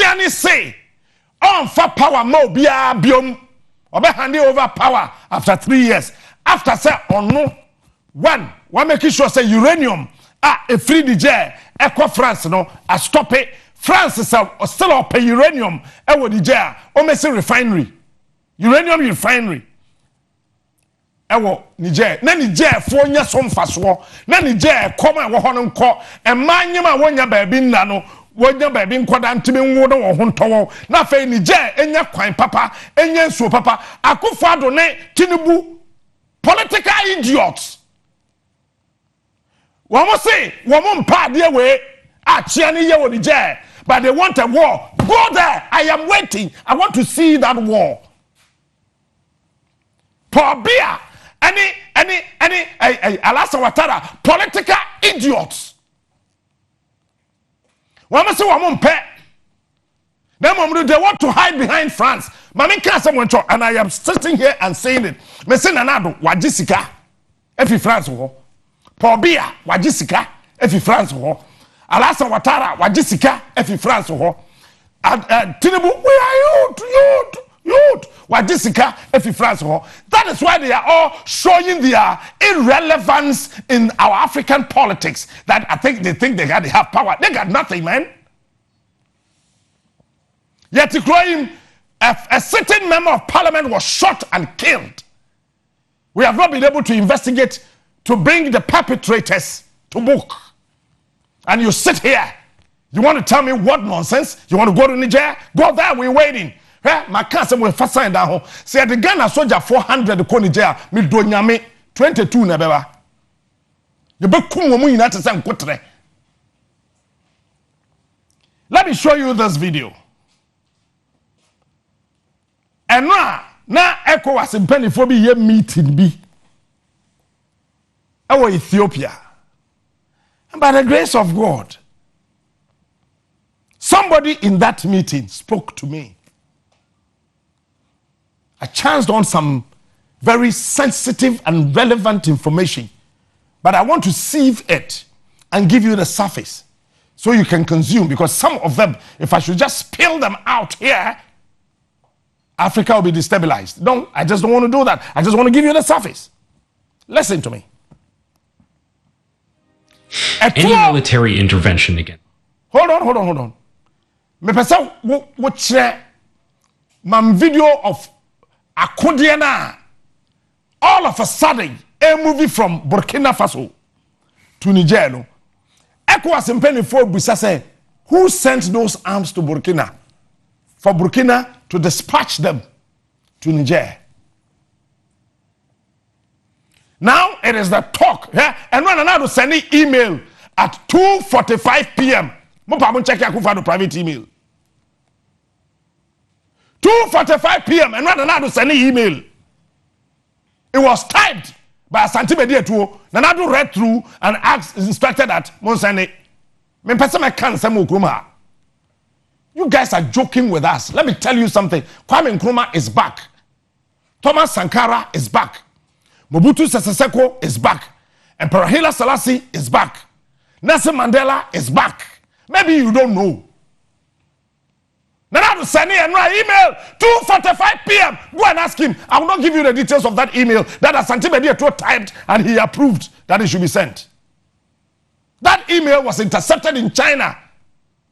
Chiani say, on for power mo bia biom. Obe hand over power after 3 years. After say on no one making sure say uranium a free Niger eco France no a stop it. France is still up uranium e wo Niger o me say refinery. Uranium refinery. Ewo Niger na Niger fo nya so mfaso na Niger koma wo ho nko e manyema wonya baabi nna no wonya baabi nkoda ntimi nwo no wo ho ntowo na fe Niger enya kwan papa enya nsuo papa Akufo Addo ne Tinubu political idiots womo say womo mpa de we a chia ne ye wo Niger but they want a war. Go there. I am waiting. I want to see that war. Pobia any Alasa Ouattara political idiots. Woman say woman pet. They want to hide behind France. Mami can't someone talk, and I am sitting here and saying it. Me say nanado wajisika efi France ho. Pobia wajisika efi France ho. Alasa Ouattara wajisika efi France ho. Tinubu we are youth wajisika efi France ho. That is why they are all showing their irrelevance in our African politics. That I think they have power. They got nothing, man. Yet a sitting member of parliament was shot and killed. We have not been able to investigate to bring the perpetrators to book. And you sit here. You want to tell me what nonsense? You want to go to Niger? Go there, we're waiting. My cousin will first sign down. Say the Ghana soldier 400 ko Niger, me do nyame 22 na beba. You be kum wo United States nkotre. Let me show you this video. And now ECOWAS in Pennyfo bi ye meeting bi. Our Ethiopia. And by the grace of God, somebody in that meeting spoke to me. I chanced on some very sensitive and relevant information, but I want to sieve it and give you the surface so you can consume, because some of them, if I should just spill them out here, Africa will be destabilized. No, I just don't want to do that. I just want to give you the surface. Listen to me. Any military intervention again. Hold on. Me pesa watch my video of Akodiana. All of a sudden, a movie from Burkina Faso to Niger. ECOWAS in Pennyfo Busa say, who sent those arms to Burkina? For Burkina to dispatch them to Niger. Now it is the talk. Yeah? And when another sending email at 2:45 p.m. Mo check your private email. 2:45 p.m. and when another sending email. It was typed by Asante Media too. Nanado read through and asked, instructed that Monsane. Me person me can say mo kruma. You guys are joking with us. Let me tell you something. Kwame Nkrumah is back. Thomas Sankara is back. Mobutu Sese Seko is back. Emperor Haile Selassie is back. Nelson Mandela is back. Maybe you don't know. Now I have to send an email 2:45 p.m. Go and ask him. I will not give you the details of that email that Asante Media typed and he approved that it should be sent. That email was intercepted in China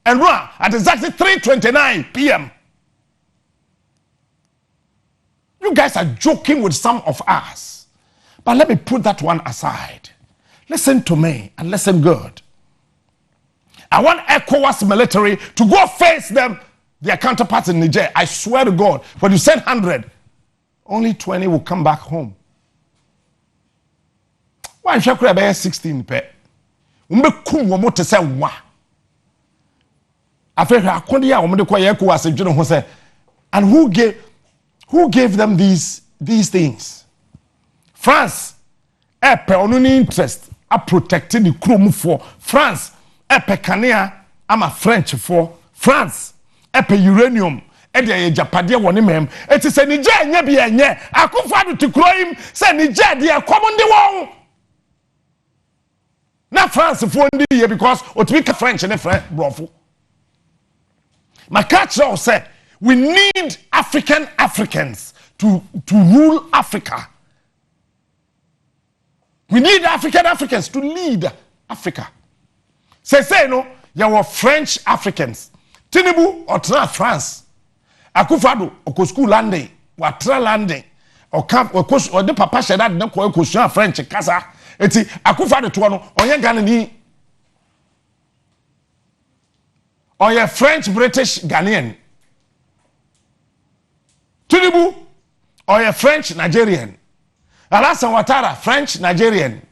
and at exactly 3:29 p.m. You guys are joking with some of us. But let me put that one aside. Listen to me and listen good. I want ECOWAS military to go face them, their counterparts in Niger. I swear to God, when you send 100, only 20 will come back home. Why should I be 16 pe? And who gave them these things? France, only interest are protecting the crew for France. Canea, I'm a French for France. Uranium. Japadia one him. It is a Niger nye. Akufo Addo to grow him. Say Niger they common the one. Not France for here because French and French brofo. My culture said we need Africans to rule Africa. We need Africans to lead Africa. Say no, you were French Africans. Tinubu or France. Akufo-Addo or school landing, or tra landing, or camp or the papa said that no question French casa. Eti Akufo-Addo to one or your Ghanaian or your French British Ghanaian. Tinubu or your French Nigerian. Alassane Ouattara, French Nigerian.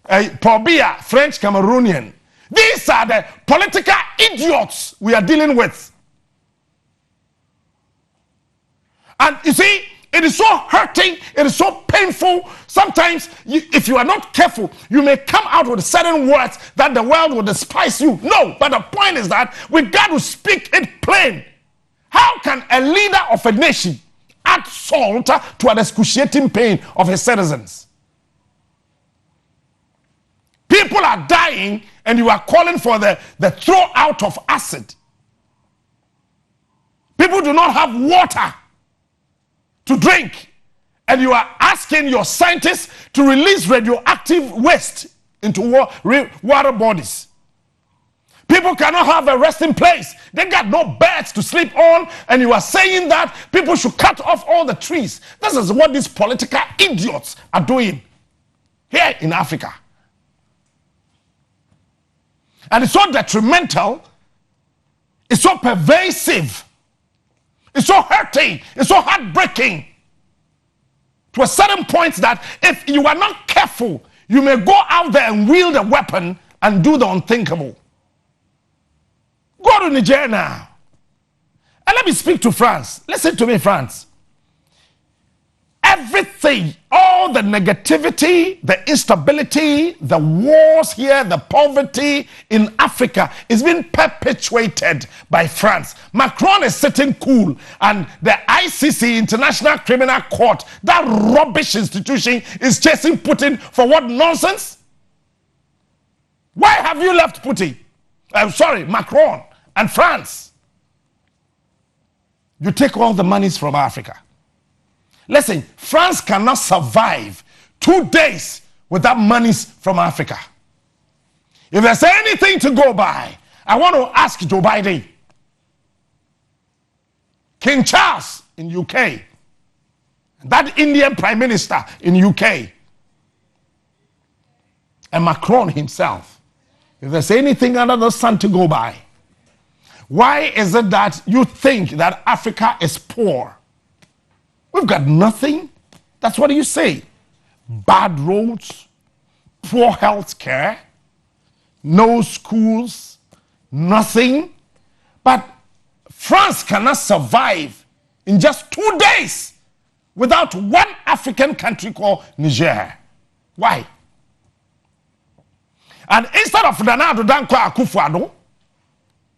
Paul Biya, French Cameroonian. These are the political idiots we are dealing with. And you see, it is so hurting, it is so painful. Sometimes, if you are not careful, you may come out with certain words that the world will despise you. No, but the point is that we got to speak it plain. How can a leader of a nation add salt to an excruciating pain of his citizens? People are dying and you are calling for the throw out of acid. People do not have water to drink, and you are asking your scientists to release radioactive waste into water bodies. People cannot have a resting place. They got no beds to sleep on, and you are saying that people should cut off all the trees. This is what these political idiots are doing here in Africa. And it's so detrimental, it's so pervasive, it's so hurting, it's so heartbreaking to a certain point that if you are not careful, you may go out there and wield a weapon and do the unthinkable. Go to Niger now. And let me speak to France. Listen to me, France. Everything, all the negativity, the instability, the wars here, the poverty in Africa is being perpetuated by France. Macron is sitting cool, and the ICC, International Criminal Court, that rubbish institution, is chasing Putin for what nonsense? Why have you left Putin? I'm sorry, Macron and France. You take all the monies from Africa. Listen, France cannot survive 2 days without monies from Africa. If there's anything to go by, I want to ask Joe Biden, King Charles in UK, that Indian Prime Minister in UK, and Macron himself. If there's anything under the sun to go by, why is it that you think that Africa is poor? We've got nothing. That's what you say. Bad roads, poor health care, no schools, nothing. But France cannot survive in just 2 days without one African country called Niger. Why? And instead of Nana Danko Akufo-Addo,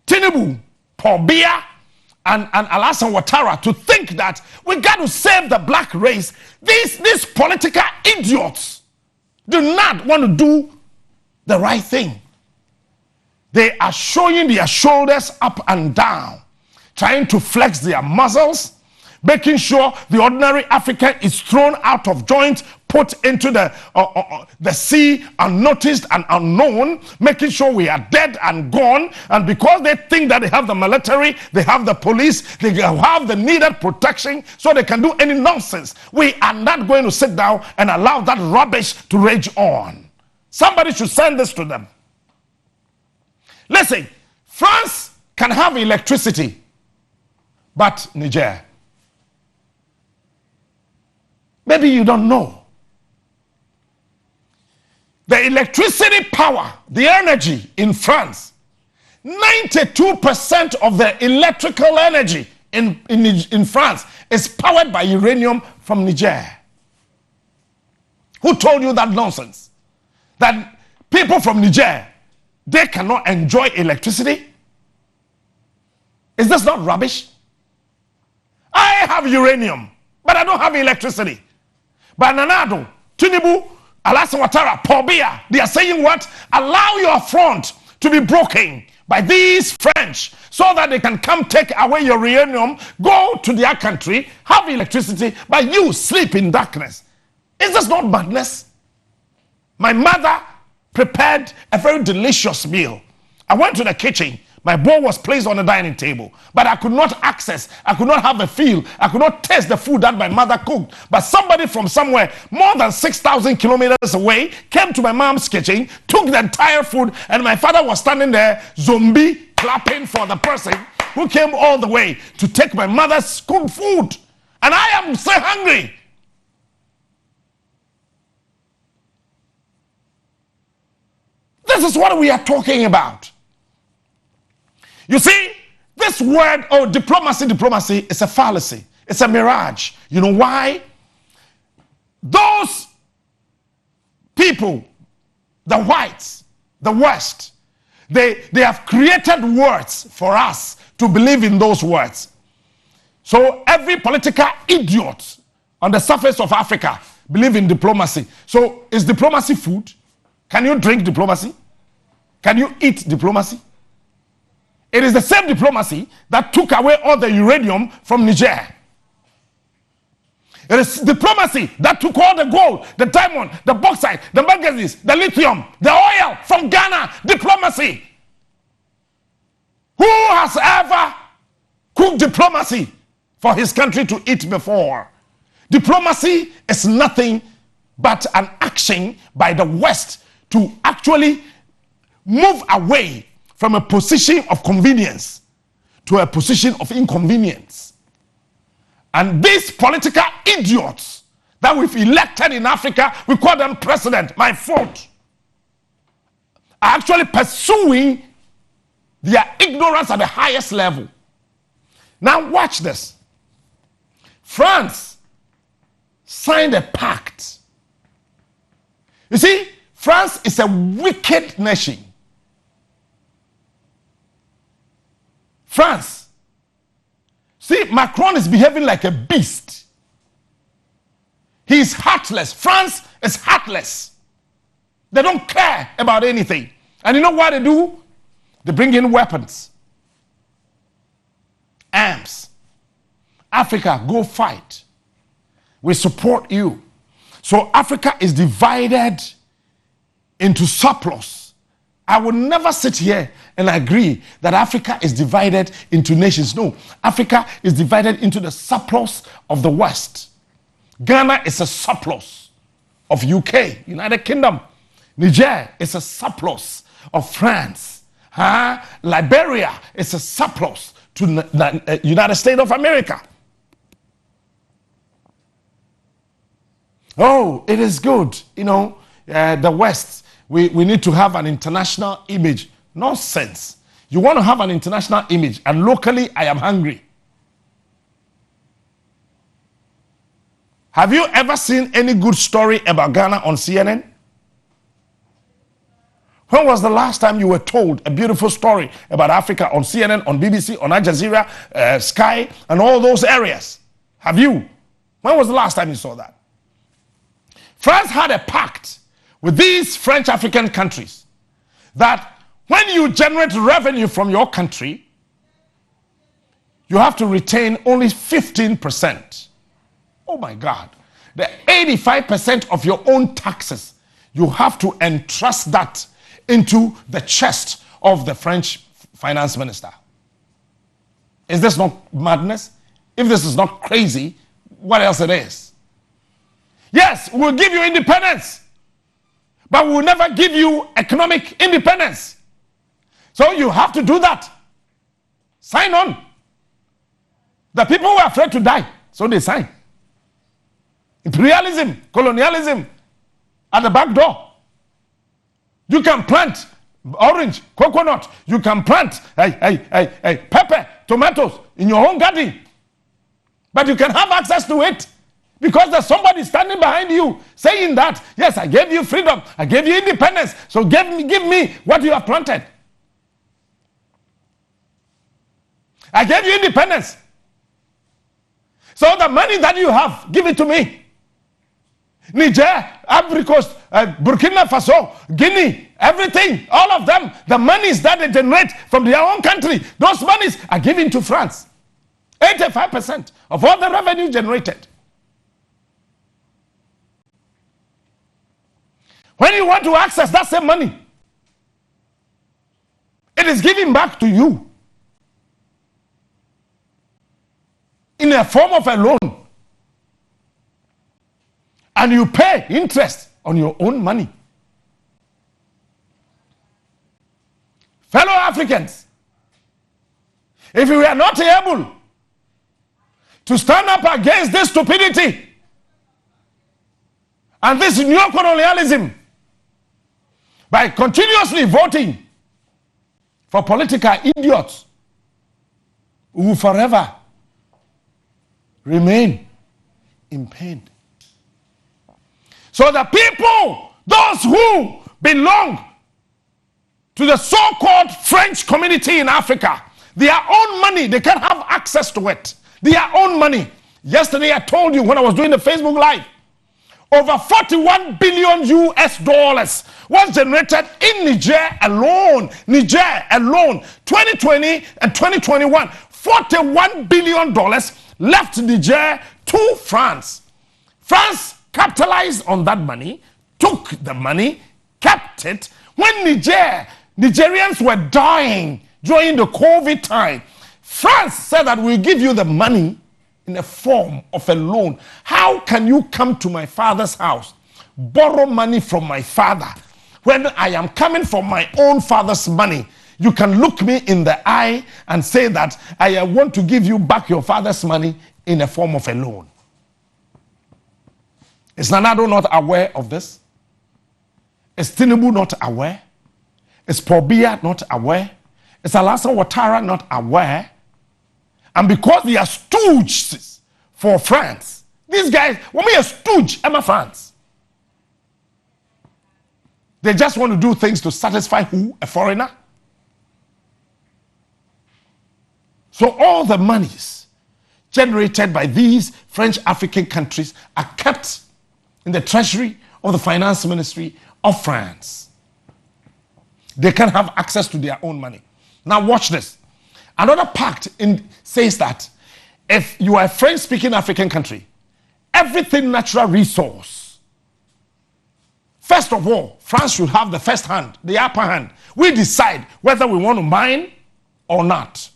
Tinubu, Paul Biya, and Alassane Ouattara to think that we got to save the black race, these political idiots do not want to do the right thing. They are showing their shoulders up and down, trying to flex their muscles, making sure the ordinary African is thrown out of joint, put into the sea unnoticed and unknown, making sure we are dead and gone. And because they think that they have the military, they have the police, they have the needed protection so they can do any nonsense, we are not going to sit down and allow that rubbish to rage on. Somebody should send this to them. Listen, France can have electricity, but Niger, maybe you don't know. The electricity power, the energy in France, 92% of the electrical energy in France is powered by uranium from Niger. Who told you that nonsense? That people from Niger, they cannot enjoy electricity? Is this not rubbish? I have uranium, but I don't have electricity. But Nanado, Tinubu, Alassane Ouattara, Paul Biya, they are saying what? Allow your front to be broken. by these French so that they can come take away your uranium, go to their country, have electricity, but you sleep in darkness. Is this not madness? My mother prepared a very delicious meal. I went to the kitchen. My bowl was placed on the dining table, but I could not access, I could not have a feel, I could not taste the food that my mother cooked. But somebody from somewhere more than 6,000 kilometers away came to my mom's kitchen, took the entire food, and my father was standing there, zombie, clapping for the person who came all the way to take my mother's cooked food. And I am so hungry. This is what we are talking about. You see, this word, oh, diplomacy is a fallacy. It's a mirage. You know why? Those people, the whites, the West, they have created words for us to believe in those words. So every political idiot on the surface of Africa believe in diplomacy. So is diplomacy food? Can you drink diplomacy? Can you eat diplomacy? It is the same diplomacy that took away all the uranium from Niger. It is diplomacy that took all the gold, the diamond, the bauxite, the manganese, the lithium, the oil from Ghana. Diplomacy. Who has ever cooked diplomacy for his country to eat before? Diplomacy is nothing but an action by the West to actually move away from a position of convenience to a position of inconvenience. And these political idiots that we've elected in Africa, we call them president, my fault, are actually pursuing their ignorance at the highest level. Now watch this. France signed a pact. You see, France is a wicked nation. France. See, Macron is behaving like a beast. He is heartless. France is heartless. They don't care about anything. And you know what they do? They bring in weapons, arms. Africa, go fight. We support you. So Africa is divided into surplus. I will never sit here and agree that Africa is divided into nations. No, Africa is divided into the surplus of the West. Ghana is a surplus of UK, United Kingdom. Niger is a surplus of France. Liberia is a surplus to the United States of America. Oh, it is good. You know, the West. We need to have an international image. Nonsense. You want to have an international image, and locally, I am hungry. Have you ever seen any good story about Ghana on CNN? When was the last time you were told a beautiful story about Africa on CNN, on BBC, on Al Jazeera, Sky, and all those areas? Have you? When was the last time you saw that? France had a pact with these French African countries that when you generate revenue from your country, you have to retain only 15%. Oh my God. The 85% of your own taxes, you have to entrust that into the chest of the French finance minister. Is this not madness? If this is not crazy, what else it is? Yes, we'll give you independence, but we'll never give you economic independence. So you have to do that. Sign on. The people were afraid to die, so they signed. Imperialism, colonialism, at the back door. You can plant orange, coconut. You can plant pepper, tomatoes in your own garden. But you can have access to it because there's somebody standing behind you saying that, yes, I gave you freedom, I gave you independence, so give me what you have planted. I gave you independence. So the money that you have, give it to me. Niger, Ivory Coast, Burkina Faso, Guinea, everything, all of them, the monies that they generate from their own country, those monies are given to France. 85% of all the revenue generated. When you want to access that same money, it is given back to you in a form of a loan. And you pay interest on your own money. Fellow Africans, if we are not able to stand up against this stupidity and this neo-colonialism by continuously voting for political idiots who will forever remain in pain. So the people, those who belong to the so-called French community in Africa, their own money, they can have access to it. Their own money. Yesterday I told you when I was doing the Facebook Live, over 41 billion US dollars was generated in Niger alone. Niger alone. 2020 and 2021, $41 billion left Niger to France. France capitalized on that money, took the money, kept it. When Nigerians were dying during the COVID time, France said that we'll give you the money in the form of a loan. How can you come to my father's house, borrow money from my father, when I am coming from my own father's money? You can look me in the eye and say that I want to give you back your father's money in the form of a loan. Is Nanado not aware of this? Is Tinubu not aware? Is Pobia not aware? Is Alassane Ouattara not aware? And because they are stooges for France, these guys, when we are stooge, I'm a France. They just want to do things to satisfy who? A foreigner? So all the monies generated by these French African countries are kept in the treasury of the finance ministry of France. They can have access to their own money. Now watch this. Another pact says that if you are a French-speaking African country, everything natural resource, first of all, France should have the first hand, the upper hand. We decide whether we want to mine or not.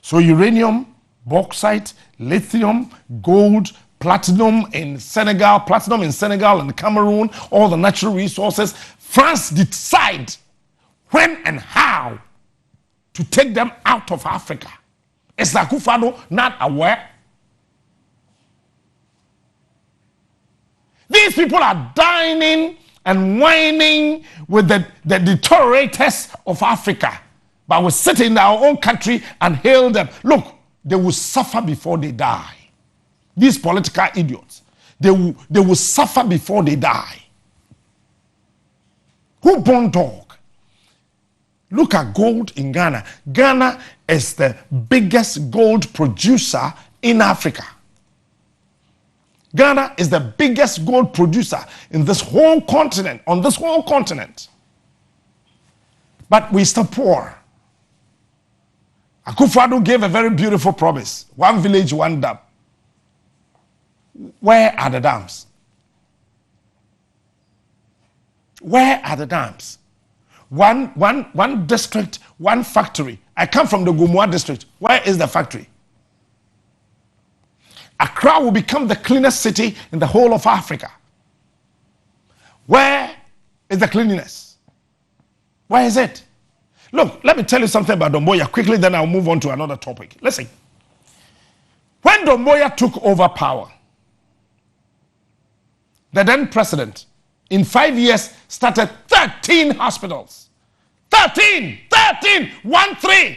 So uranium, bauxite, lithium, gold, platinum in Senegal and Cameroon, all the natural resources. France decide when and how to take them out of Africa. Is Akufo-Addo not aware? These people are dining and whining with the deteriorators of Africa, but we sit in our own country and hail them. Look, they will suffer before they die. These political idiots, they will suffer before they die. Who born dog? Look at gold in Ghana. Ghana is the biggest gold producer in Africa. Ghana is the biggest gold producer in this whole continent, on this whole continent. But we're still poor. Akufo-Addo gave a very beautiful promise. One village, one dam. Where are the dams? Where are the dams? One district, one factory. I come from the Gumua district. Where is the factory? Accra will become the cleanest city in the whole of Africa. Where is the cleanliness? Where is it? Look, let me tell you something about Domboya quickly, then I'll move on to another topic. Listen. When Domboya took over power, the then president, in 5 years, started 13 hospitals. 13! 1-3!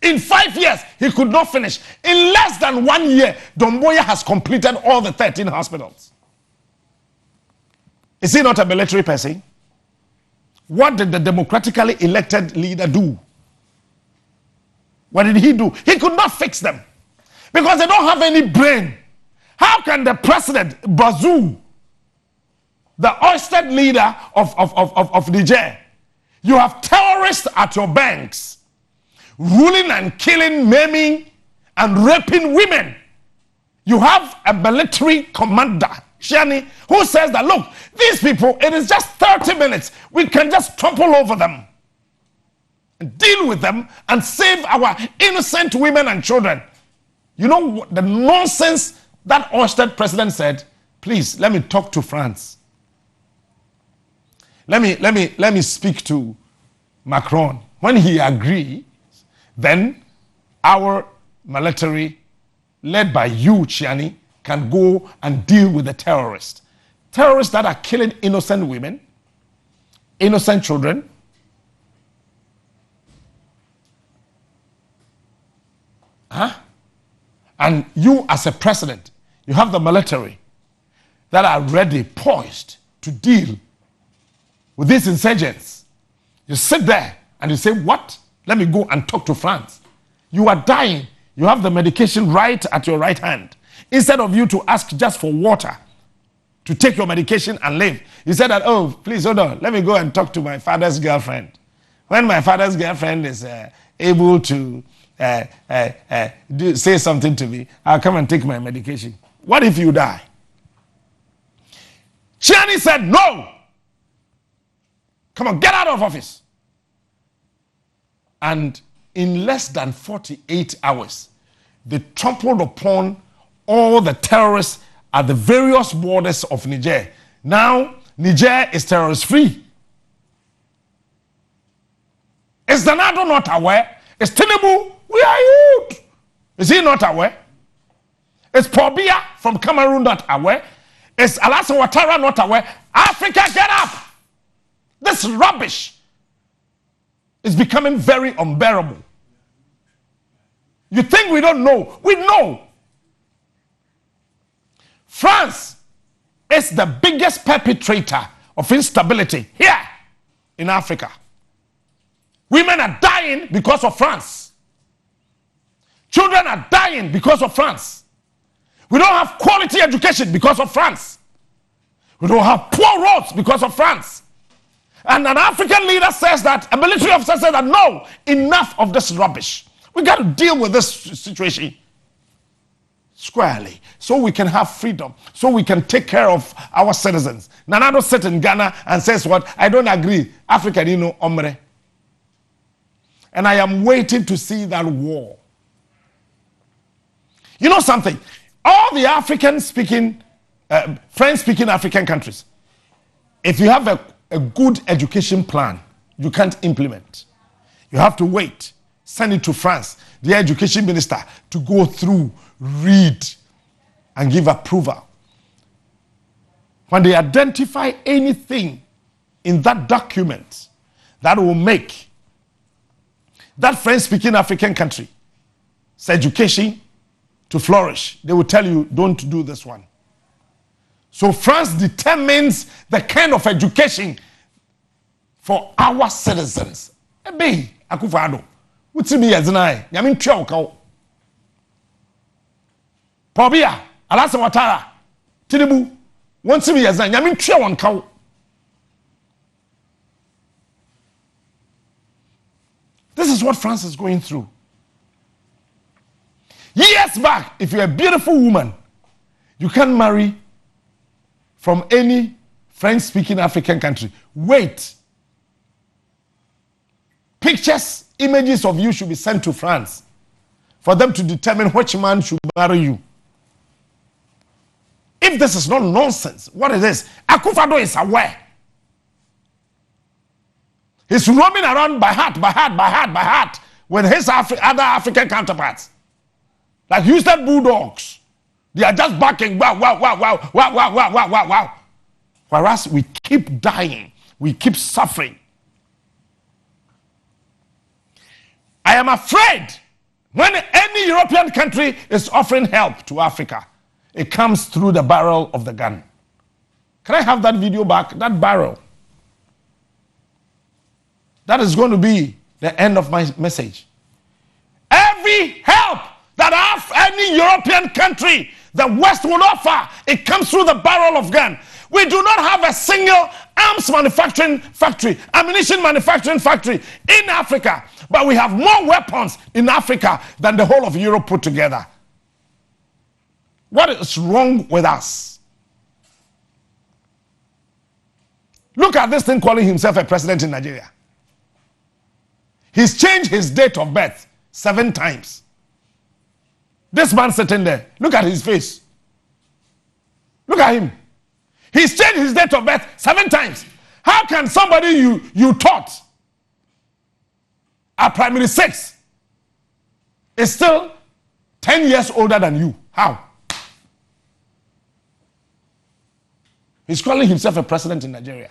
In 5 years, he could not finish. In less than 1 year, Domboya has completed all the 13 hospitals. Is he not a military person? What did the democratically elected leader do? What did he do? He could not fix them because they don't have any brain. How can the president, Bazou, the ousted leader of Niger, you have terrorists at your banks, ruling and killing, maiming, and raping women. You have a military commander, Shani, who says that, look, these people, it is just 30 minutes. We can just trample over them and deal with them and save our innocent women and children. You know what the nonsense that ousted president said? Please, let me talk to France. Let me speak to Macron. When he agrees, then our military, led by you, Chiani, can go and deal with the terrorists. Terrorists that are killing innocent women, innocent children. And you as a president, you have the military that are ready, poised to deal with these insurgents. You sit there and you say, what? Let me go and talk to France. You are dying. You have the medication right at your right hand. Instead of you to ask just for water to take your medication and live, you said that, oh, please hold on. Let me go and talk to my father's girlfriend. When my father's girlfriend is able to say something to me, I'll come and take my medication. What if you die? Chiani said, no. Come on, get out of office. And in less than 48 hours, they trampled upon all the terrorists at the various borders of Niger. Now, Niger is terrorist-free. Is Danado not aware? Is Tinubu, we are youth. Is he not aware? Is Paul Biya from Cameroon not aware? Is Alassane Ouattara not aware? Africa, get up! This rubbish is becoming very unbearable. You think we don't know? We know. France is the biggest perpetrator of instability here in Africa. Women are dying because of France. Children are dying because of France. We don't have quality education because of France. We don't have poor roads because of France. And an African leader says that, a military officer says that, no, enough of this rubbish. We got to deal with this situation squarely so we can have freedom, so we can take care of our citizens. Nanado sits in Ghana and says what? I don't agree. Africa, you know, omre. And I am waiting to see that war. You know something? All the African-speaking, French-speaking African countries, if you have a good education plan, you can't implement. You have to wait, send it to France, the education minister, to go through, read, and give approval. When they identify anything in that document that will make that French-speaking African country's education to flourish, they will tell you, don't do this one. So France determines the kind of education for our citizens. Ebe, akufado. What's me as an eye? Yamin Choko. Pobia, Alassane Ouattara, Tinubu, wants me as an Yamin Choko. This is what France is going through. Years back, if you're a beautiful woman, you can't marry from any French-speaking African country. Wait. Pictures, images of you should be sent to France for them to determine which man should marry you. If this is not nonsense, what is this? Akufo-Addo is aware. He's roaming around by heart with his other African counterparts. Like Houston Bulldogs. They are just barking, wow, wow, wow, wow, wow, wow, wow, wow, wow, wow. Whereas we keep dying, we keep suffering. I am afraid when any European country is offering help to Africa, it comes through the barrel of the gun. Can I have that video back? That barrel. That is going to be the end of my message. Every help that any European country the West will offer, it comes through the barrel of gun. We do not have a single arms manufacturing factory, ammunition manufacturing factory in Africa, but we have more weapons in Africa than the whole of Europe put together. What is wrong with us? Look at this thing calling himself a president in Nigeria. He's changed his date of birth 7 times. This man sitting there, look at his face. Look at him. He's changed his date of birth 7 times. How can somebody you taught at primary 6 is still 10 years older than you? How? He's calling himself a president in Nigeria.